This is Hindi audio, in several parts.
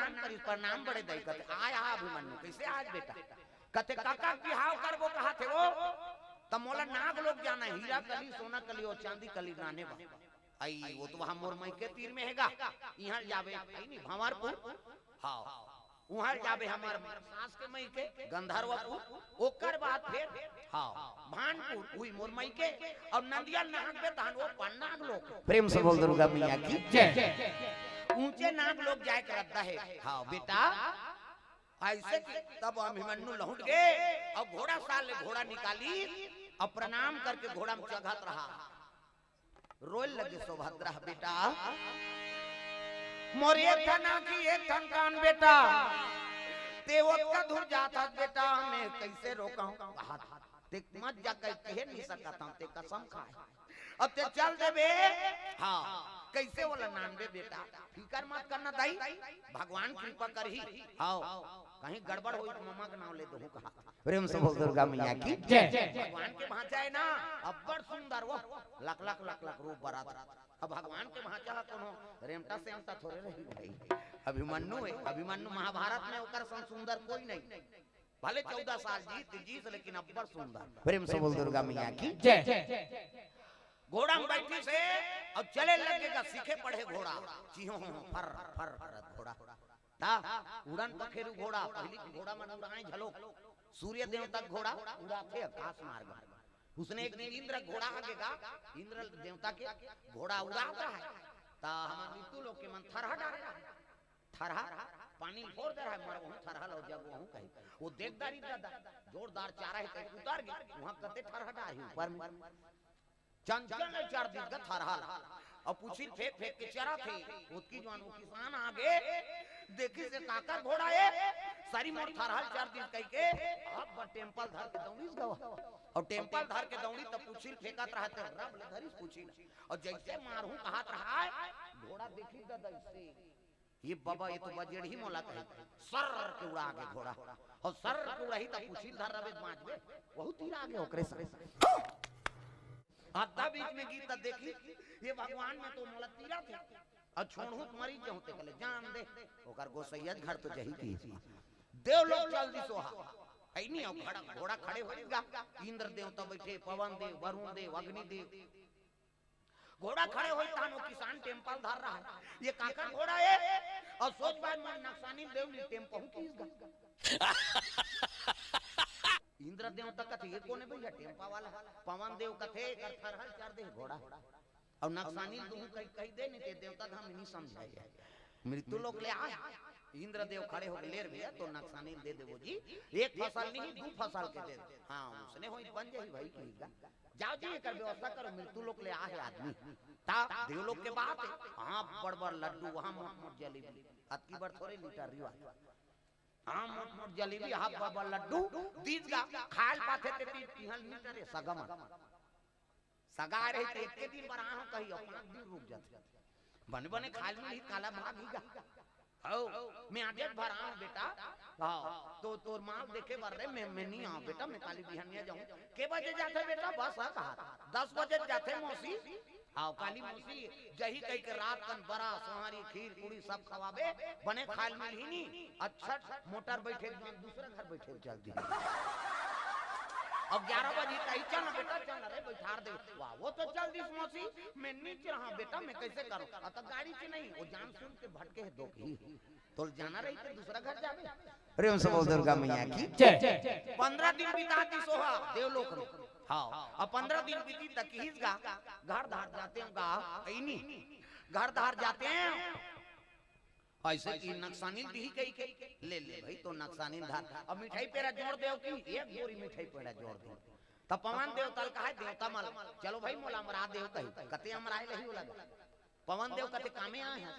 प्रणाम बड़े दई कहते आया अभिमन्यु कैसे आज बेटा कहते काका बिहाव करबो कहा थे वो तब मोला नाग लोग जाना हीरा कली सोना कली और चांदी कली नाने बा आई वो तो वहां मोरमई के तीर में हैगा यहां जावे आई नहीं भंवरपुर हां वहां जावे हमार सास के मई के गंधर्वपुर ओकर बाद फिर हां भानपुर हुई मोरमई के और नंदिया नाग पे तान वो पन्नाग लोग प्रेम से बोल दुर्गा मैया की जय ऊंचे नाग लोग जाए करता है हां बेटा ऐसे तब अभिमन्यु लौट गए और घोड़ा साल घोड़ा निकाली और प्रणाम करके घोड़ा में चढ़त रहा रोल लगे सुभद्रा बेटा मोर एक थना की एक थन कान बेटा ते वो का धुर जाता बेटा मैं कैसे रोकाऊं ते मत जा कह नहीं सकता हूं ते कसम खाए अब ते चल दे बे हां कैसे बोला नानबे बेटा फिकर मत करना दाई भगवान कृपा करही हां कहीं गड़बड़ होई तो मम्मा का नाम ले दो कहा प्रेम से बोल दुर्गा मैया की जय भगवान के भांचा है ना अब्बड़ सुंदर वो लाख लाख लाख लाख रूप बारात अब भगवान के भांचा कोनो रेमटा से हमता थोड़े रही भाई अभिमन्यु महाभारत में ओकर सन सुंदर कोई नहीं भले 14 साल जीत लेकिन अब्बड़ सुंदर प्रेम से बोल दुर्गा मैया की जय घोड़ा में बैठी से अब चले लगेगा सीखे पढ़े घोड़ा चिहो फर फर घोड़ा ता उड़न पखेरु घोड़ा पहली घोड़ा मन उड़ाए झलो सूर्य देव तक घोड़ा उड़ाते आकाश मार्ग उसने एक दिन इंद्र घोड़ा आगेगा इंद्र देवता के घोड़ा उड़ाता है ता हम मृत्यु लोग के मन थरहा पानी फोड़ दे रहा है मर वहां थरहा लो जब वहां कहीं वो देखदारी दादा जोरदार चारा है कहीं उतार गया वहां कते थरहा डाही ऊपर में चंचल 4 दिन का थरहा और पूछी फेंक फेंक के चरा थे उसकी जवान वो किसान आगे देखी से काका घोड़ा है सारी मोर थरहा 4 दिन कह के अब टेम्पल धर के दौड़ी गवा और टेम्पल धर के दौड़ी तब पूछी फेंकत रहा थे रब ले धरी पूछी और जैसे मारू कहत रहा घोड़ा देखी दादा इससे ये बाबा ये तो बजेड़ ही मोला कहे सर के उड़ा आगे घोड़ा और सर के उड़ा ही तब पूछी धर रबे बांचबे बहुत तीर आगे ओकरे सर आधा बीच में गीता देखी ये भगवान में तो मोला तीरा थे और छोड़ू मरी जाऊं ते कले जान दे ओकर गोसैयद घर तो जही की देव लोग चल दी सोहा ऐ नहीं अब खड़ा घोड़ा खड़े होएगा इंद्र देवता बैठे पवन देव वरुण देव अग्नि देव घोड़ा खड़े होई तानो किसान टेम्पल धर रहा है ये काका घोड़ा है और सोच बार मन नक्सानी देव ने टेम्पल कीसगा इंद्र देवता कथे ये कोने भैया टेम्पा वाला पवन देव कथे कर थरहल 4 दे घोड़ा और नक्सानी तू कह दे नहीं ते देवता धाम नहीं समझाए मृत्यु लोग ले आ इंद्र देव खड़े होके लेर भैया तो नक्सानी दे देवो जी एक फसल नहीं 2 फसल के दे हां उसने होई बन जाई भाई कहेगा जाओ जी कर व्यवस्था करो मृत्यु लोग ले आ है आदमी ता देव लोग के बात है हां बड़ बड़ लड्डू वहां मोट मोट जलेबी अतकी बार थोड़े लीटर रिवा हां मोट मोट जलेबी हां बड़ बड़ लड्डू दीज गा खाल पाथे ते 3 लीटर सगम सगा रहे थे एक दिन पर आहो कही 5 दिन रुक जाते बने बने खाल में ही काला भागीगा आओ मैं आदेश भर आऊं बेटा हां तो तोर माल देखे बर रे मैं नहीं आऊं बेटा मैं काली बिहानिया जाऊं के बजे जाते बेटा बस आ कहा 10 बजे जाते मौसी आओ काली मौसी जही कह के रात कन बड़ा सोहारी खीर पूरी सब खवाबे बने खाल में ही नहीं अच्छा मोटर बैठे दूसरा घर बैठे चलती अब 11 बजे कहीं चल बेटा चल रे बैठार दे वाह वो तो चल दी मौसी मैं नीचे रहा बेटा मैं कैसे करूं अब गाड़ी से नहीं वो जान सुन के भटके है दो की तो जाना रही तो दूसरा घर जावे प्रेम से बोल दुर्गा मैया की जय 15 दिन बिता दी सोहा देवलोक में हां अब 15 दिन बीती तक हीज गा घर धार जाते हैं गा इनी घर धार जाते हैं ऐसे की नक्सानी दी कही के ले भाई तो नक्सानी धार अब मिठाई पेरा जोड़ दे की एक बोरी मिठाई पेरा जोड़ दे तब पवन देव तल का है देवता मल चलो भाई मोला मरा देव कही कते हमरा आए लही लगा पवन देव कते कामे आए हैं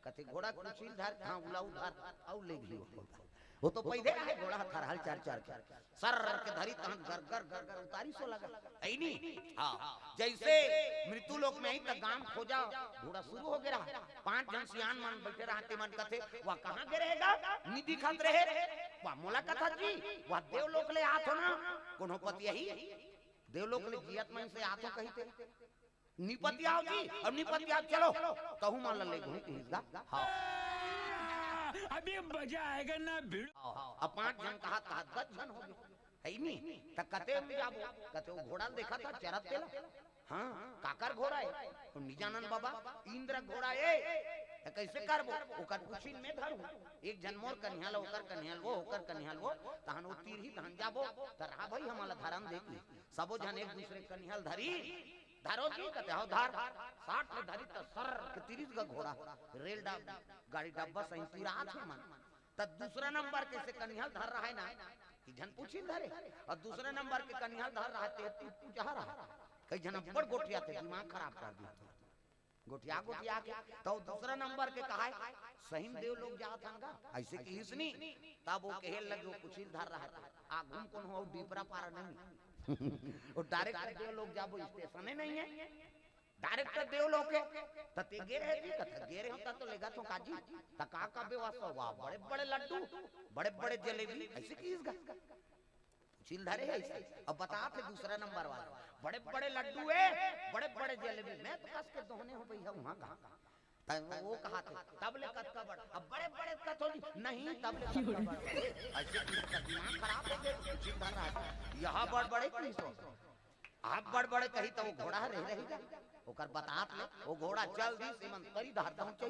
कते घोड़ा कुचिल धार हां उला उधार औ ले गई वो तो पहले रहे घोड़ा थरहल 4 सर के धरी तहन गर गर गर गर उतारी सो लगा ऐ नहीं हां जैसे मृत्यु लोक में ही तक गांव खोजा घोड़ा शुरू हो गया 5 जन सियान मन बैठे रहते मन कथे वा कहां के रहेगा नी दिखत रहे वा मोला कथा जी वा देवलोक ले आत हो ना कोनो पति यही देवलोक ले जियत मन से आतो कहिते निपति आओ जी अब निपति आओ चलो कहूं मान ले घूम के हां अभी मजा आएगा ना भिड़। अब 5 जन कहा 10 जन हो गए है नहीं त कते में जाबो कते घोड़ा देखा था चरत पेला हां काकर घोड़ा है तो निजानंद बाबा इंद्र घोड़ा है त कैसे करबो ओकर कुछिन में धरू एक जन मोर कन्याल ओकर कन्याल वो ओकर कन्याल वो तहन ओ तीर ही तहन जाबो त रहा भाई हमला धरम देखी सबो जन एक दूसरे कन्याल धरी धरो जी कते हो धार 60 में धरी त सर के 30 का घोड़ा रेल गाड़ी डब्बा सही पूरा है मन त दूसरा नंबर कैसे कन्याल धर रहा है ना कि जन पूछी धरे और दूसरे नंबर के कन्याल धर रहा है तू जा रहा कई जन बड़ गोटिया थे दिमाग खराब कर दी गोटिया गोटिया के तो दूसरा नंबर के कहा है सही देव लोग जात हंगा ऐसे की इसनी तब वो कहे लगे कुछ धर रहा है आ घूम कौन हो डीपरा पार नहीं वो डायरेक्ट देव लोग जाबो स्टेशन ही नहीं है डायरेक्ट देव लोग के तते गेर है जी कथा गेर होता तो लेगा तो काजी तका का व्यवस्था वाह बड़े बड़े लड्डू बड़े बड़े जलेबी ऐसे की इसका चिल धरे है ऐसे अब बता थे दूसरा नंबर वाला बड़े बड़े लड्डू है बड़े बड़े जलेबी मैं तो कस के दोहने हो भैया वहां कहां तब वो कहा थे तब ले कत का बड़ अब बड़े बड़े कत होली नहीं तब ले कत का बड़ ऐसे दिमाग खराब हो गया चिल धर रहा है यहां बड़ बड़े की सो आप बड़ बड़े कही तो वो घोड़ा रह रहेगा ओकर बतात ले वो घोड़ा चल दी सीमन तरी धार पहुंचे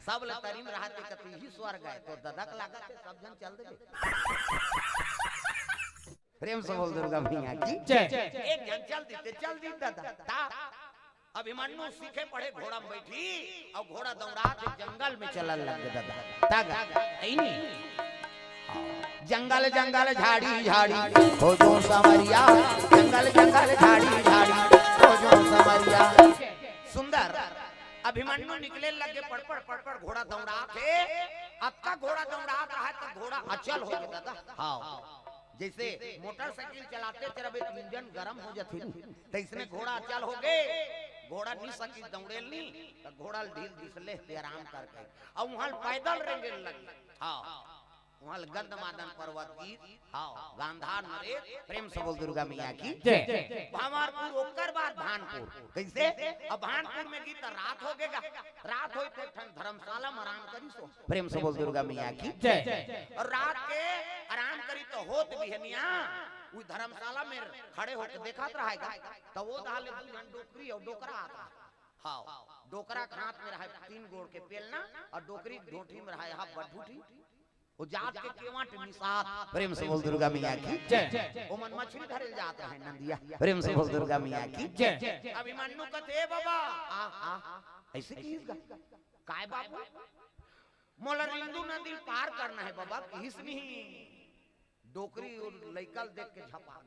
सब ले तरीम रहते कति ही स्वर्ग है तो ददक लागत है सब जन चल दे प्रेम से बोल दुर्गा मैया की जय एक जन चल दी दादा ता अभिमन्यु सीखे पढ़े घोड़ा में बैठी और घोड़ा दौड़ा के जंगल में चलल लग दादा तागा ऐ नहीं जंगल जंगल झाड़ी झाड़ी हो जो समरिया जंगल जंगल झाड़ी झाड़ी हो जो समरिया सुंदर अभिमन्यु निकले लगे पड़ घोड़ा दौड़ा के अब का घोड़ा दौड़ा रहा है तो घोड़ा अचल हो गया दादा हां जैसे मोटरसाइकिल चलाते चरबे इंजन गरम हो जाती तो इसमें घोड़ा अचल हो गए घोड़ा नहीं सकी दौड़ेल नहीं तो घोड़ा ढील दिसले ते आराम करके अब वहां पैदल रेंगे लग हां वहां गंधमादन पर्वत की हां गांधार नरेश प्रेम से बोल दुर्गा मैया की जय भामारपुर ओकर बाद भानपुर कैसे अब भानपुर में गीत रात हो गएगा रात होई तो धर्मशाला में आराम करी सो प्रेम से बोल दुर्गा मैया की जय और रात के आराम करी तो होत भी है मियां वो धर्मशाला में खड़े होकर देखत रहेगा तो वो डाले दू डोकरी और डोकरा आता हां डोकरा हाथ में रहा 3 गोड़ के पेलना और डोकरी ढोठी में रहा हां बठूठी वो जात के केवाट निसात प्रेम से बोल दुर्गा मैया की जय ओ मन मछली धरे जाता है नंदिया प्रेम से बोल दुर्गा मैया की जय अभिमन्यु कहते बाबा आ ऐसे की काय बाबू मोला रिंदु नदी पार करना है बाबा किस नहीं डोकरी और लइकल देख के झपा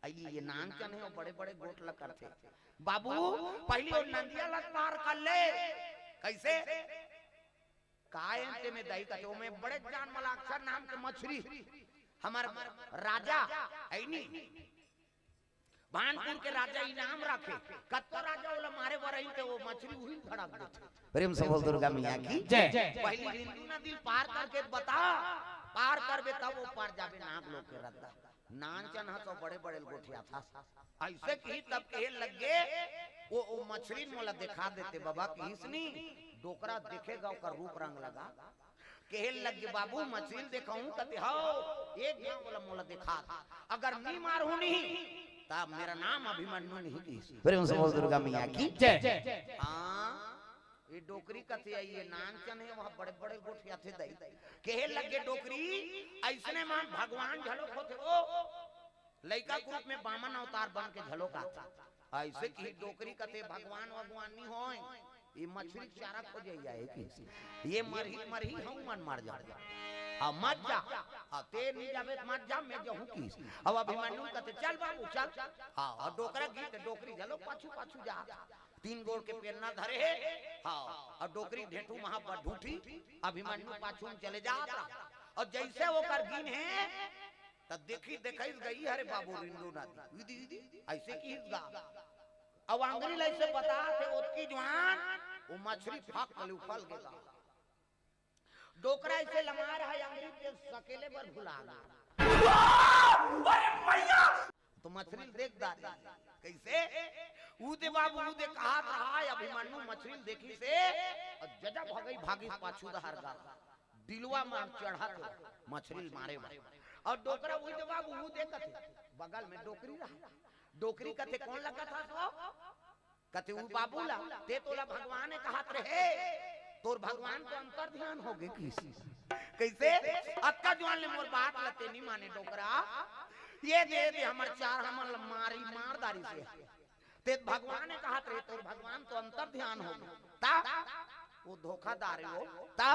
आई ये नानचन है और बड़े बड़े गोट लग करते बाबू पहली और नंदिया लग पार कर ले कैसे कायंते में दही का में बड़े जान मलाक्षर नाम के मछली हमार राजा ऐनी भानपुर के राजा इनाम रखे कत्तो राजा वाला मारे वरही ते वो मछली वही धड़क देते प्रेम से बोल दुर्गा मैया की जय पहली हिंदू नदी पार करके बता पार करबे तब वो पार जाबे नाग लोग के रद्दा नानचन हा तो बड़े बड़े गोठिया था ऐसे की तब कहे लगे वो मछली मोला दिखा देते बाबा किसनी डोकरा देखेगा उसका रूप रंग लगा कहल लगे बाबू मछली दिखाऊं कहते हो एक गांव वाला मोला दिखा अगर नहीं मारू नहीं तब मेरा नाम अभिमन्यु नहीं की प्रेम से बोल दुर्गा मैया की जय हां ये डोकरी कथे आई ये नानचन है वहां बड़े बड़े गोठिया थे दई कहल लगे डोकरी ऐसने मान भगवान झलक होते वो लइका ग्रुप में बामन अवतार बन के झलक आता ऐसे की डोकरी कथे भगवान भगवान नहीं होय ये मछली चारा खोजे जाए कि ये मरही हम मन मार जा आ मत जा आ ते नहीं जावे मत जा मैं जाऊं की अब अभिमन्यु कहते चल बाबू चल हां और डोकरा गीत डोकरी चलो पाछू पाछू जा 3 गोड़ के पेरना धरे है हां और डोकरी ढेठू वहां पर ढूठी अभिमन्यु पाछू में चले जाता और जैसे वो कर गिन है तब देखी देखई गई अरे बाबू रिंदु नदी दीदी ऐसे की गा अब अंग्रेज ऐसे बता थे उसकी जवान वो मछली फाक कल उफल गया डोकरा ऐसे लमा रहा है अंग्रेज के सकेले पर भुला तो मछली देख दादी कैसे ऊदे बाबू ऊदे कहा रहा अभिमन्यु मछली देखी से और जजा भागी पाछू दहर गा दिलवा मार चढ़ा के मछली मारे बा और डोकरा वही तो बाबू वो देखत बगल में डोकरी रहा डोकरी कथे कौन लगा था सो कथे वो बाबूला ते तोला भगवान ने कहा रहे तोर भगवान को अंतर ध्यान हो गए किसी कैसे अक्का जवान ले मोर बात लते नहीं माने डोकरा ये दे हमर चार हमर मारी मारदारी से ते भगवान ने कहा रे तोर भगवान तो अंतर ध्यान हो गए ता वो धोखादार हो ता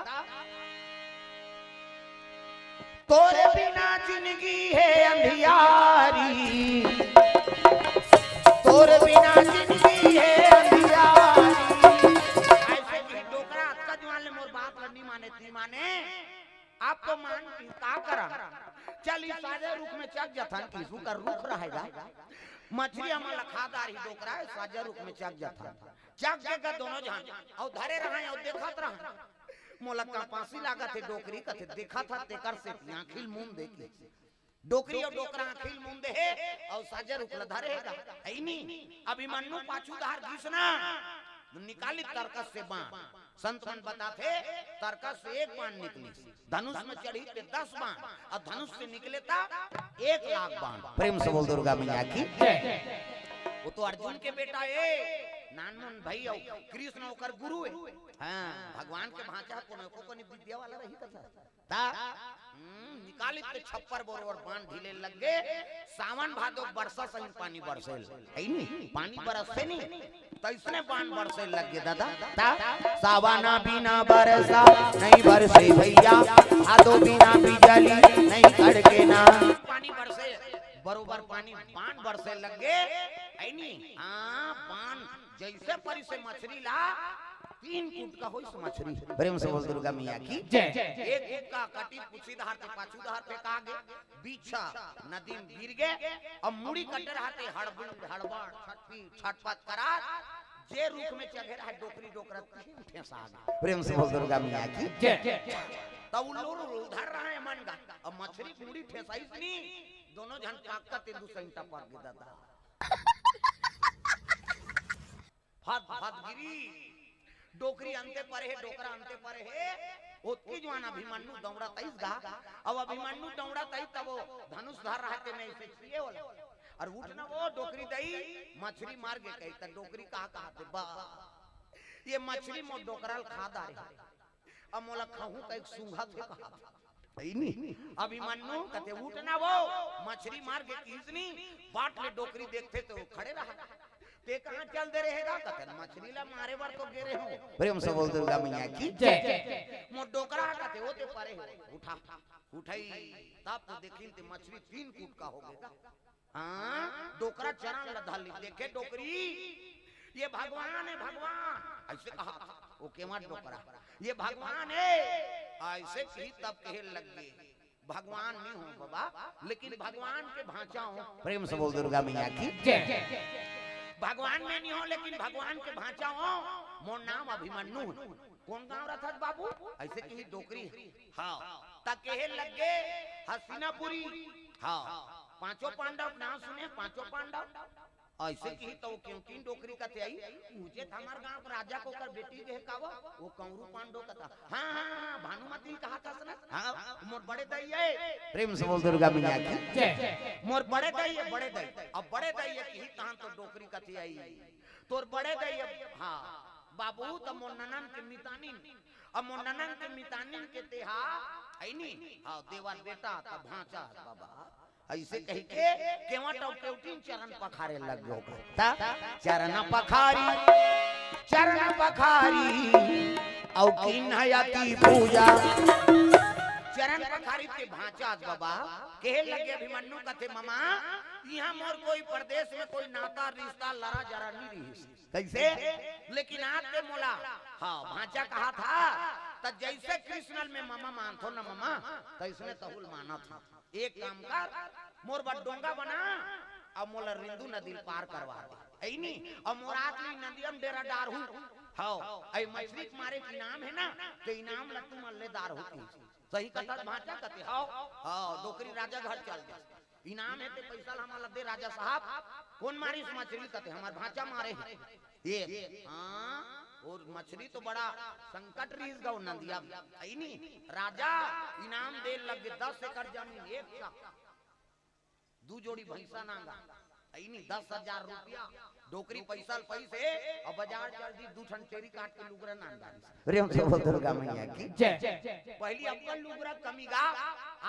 तोरे बिना जिंदगी है अंधियारी तोरे बिना जिंदगी है अंधियारी ऐसे कि डोकरा अक्का जवान ले मोर बात लड़नी माने ती माने आपको मान का करा चल इस साजे रूप में चक जथन किसू का रूप रहेगा मछली हमारा खादारी डोकरा है साजे रूप में चक जथन चक के दोनों जहां और धरे रहा और देखत रहा मोला का पासी लागत है डोकरी कथे देखा था तेकर से आंखिल मुंह देखी डोकरी और डोकरा आंखिल मुंह दे है और साजे रूप ल धरेगा है नहीं अभिमन्यु पाछू धार घिसना निकाली तर्कस से बाण संत मन बताते तर्कस से एक बाण निकली धनुष में चढ़ी पे 10 बाण और धनुष से निकले था 1 लाख बाण प्रेम से बोल दुर्गा मैया की वो तो अर्जुन के बेटा है नानमन भाई और कृष्ण ओकर गुरु है हां भगवान के भांचा को विद्या वाला रही ता निकाली पे 56 बरोबर बाण ढीले लग गए सावन भादो वर्षा सही पानी बरसेल है नहीं पानी बरसते नहीं तो इसने बाण बरसे लग गए दादा ता सावना बिना बरसा नहीं बरसे भैया भादो बिना बिजली नहीं कड़के ना पानी बरसे बरोबर पानी बाण बरसे लग गए है नहीं हां बाण जैसे परी से मछली ला 3 फुट का होई मछली प्रेम से बोल दुर्गा मैया की जय एक फुट का कटी पुछी धार के पाछू धार पे का गे बीछा नदी में गिर गए और मुड़ी कटे रहते हड़बड़ छटपट करा जे रूप में चढ़े रहा डोकरी डोकरा ठेसा प्रेम से बोल दुर्गा मैया की जय तब उल्लू उधर रहा है मन का अब मछली पूरी ठेसाई नहीं दोनों जन पाक ते दूसरा इंटा पर गे दादा हाथ गिरी डोकरी अंते पर है डोकरा अंते पर है ओतकी जवान अभिमन्यु दौड़ा तईस गा अब अभिमन्यु दौड़ा तई तब वो धनुष धार रहते में इसे छिए वाला और उठना वो डोकरी दई मछली मार के कही त डोकरी कहा थे बा ये मछली मो डोकराल खा दारे अब मोला खाहू का एक सूंघा थे कहा नहीं अभिमन्यु कहते उठना वो मछली मार के किसनी बाट ले डोकरी देखते तो खड़े रहा ते कहां चल दे रहेगा कहते मछली ला मारे बार तो गिरे हो प्रेम से बोल दुर्गा मैया की जय मो डोकरा कहते होते परे उठा उठाई तब तो देखिन ते मछली 3 फुट का हो गया हां डोकरा चरण लधाली देखे डोकरी ये भगवान है भगवान ऐसे कहा वो केवट डोकरा ये भगवान है ऐसे की तब कहे लग गए भगवान नहीं हो बाबा लेकिन भगवान के भांचा हो प्रेम से बोल दुर्गा मैया की जय भगवान में नहीं हो लेकिन भगवान के भांचा हो मोर नाम अभिमन्यु कौन गांव रहा बाबू ऐसे की डोकरी हाँ तक कहे लग गए हसीनापुरी हाँ 5 पांडव नाम सुने 5 पांडव ऐसे की तो क्यों 3 डोकरी का थे आई मुझे हमार गांव राजा को कर बेटी के कावा वो कंवरू पांडव का था हां हां भानुमती कहा था ना हां मोर बड़े दई है प्रेम से बोल दुर्गा मैया की जय मोर बड़े दई है बड़े दई अब बड़े दई है की कहां तो डोकरी का थी आई तोर बड़े दई हां बाबू त मोर ननन के मितानिन अब मोर ननन के मितानिन के तेहा है नी हां देवर बेटा त भांचा बाबा ऐसे कह के केवट और केवटीन चरण पखारे लग गयो ता चरण पखारी और किन्हयती पूजा चरण पखारी के भांचा बाबा कहे लगे अभिमन्यु कथे मामा यहाँ मोर कोई प्रदेश में कोई नाता रिश्ता लड़ा जरा नहीं रही कैसे लेकिन आज के मोला हाँ भांचा कहा था तो जैसे कृष्ण में मामा मानथो ना मामा तो इसने तहुल माना था एक काम कर मोर बड़ डोंगा बना अब मोला रिंदु नदी पार करवा दे ऐ नी अब मोरातली नदियम डेरा डार हूं हां ऐ मछली के मारे की नाम है ना तो इनाम लट्टू मल्लेदार होती सही कथा भांचा कहते हां हां डोकरी राजा घर चल जा इनाम है ते पैसा हमारा दे राजा साहब कौन मारी इस मछली कहते हमार भांचा मारे ये हां और मछली तो बड़ा संकट रीस गौ नंदिया आई नहीं राजा इनाम दे लगे 10 एकड़ जमीन 1 लाख 2 जोड़ी भैंसा नांगा आई नहीं 10,000 रुपया डोकरी पैसा पैसे और बाजार चल दी 2 ठन चेरी काट के लुगरा नांदा रे हम से बोल दुर्गा मैया की जय पहली अपन लुगरा कमीगा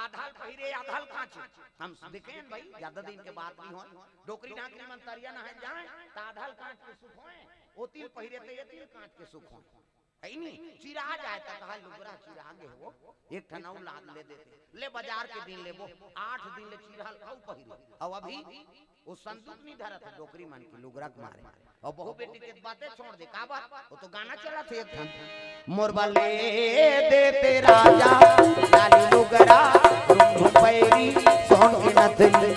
आधाल पहिरे आधाल काचे हम देखें भाई ज्यादा दिन के बाद नहीं हो डोकरी नाकरी मंतरिया ना है जाए त आधाल काट के सुख होए ओतिल पहिरे ते एतिल काट के सुख होए है नहीं चिरा जाए त कहा लुगरा चिरा गे हो एक ठनौ लाद ले देते ले बाजार के दिन लेबो 8 दिन ले चिरा खाऊ पहिरे और अभी वो संदूक नहीं धरा था डोकरी मान की लुगरा मारे और बहु बेटी के बातें छोड़ दे का बात वो तो गाना चला थे मोरबा ले दे ते राजा लाली लुगरा रुंग पैरी सोन के नथली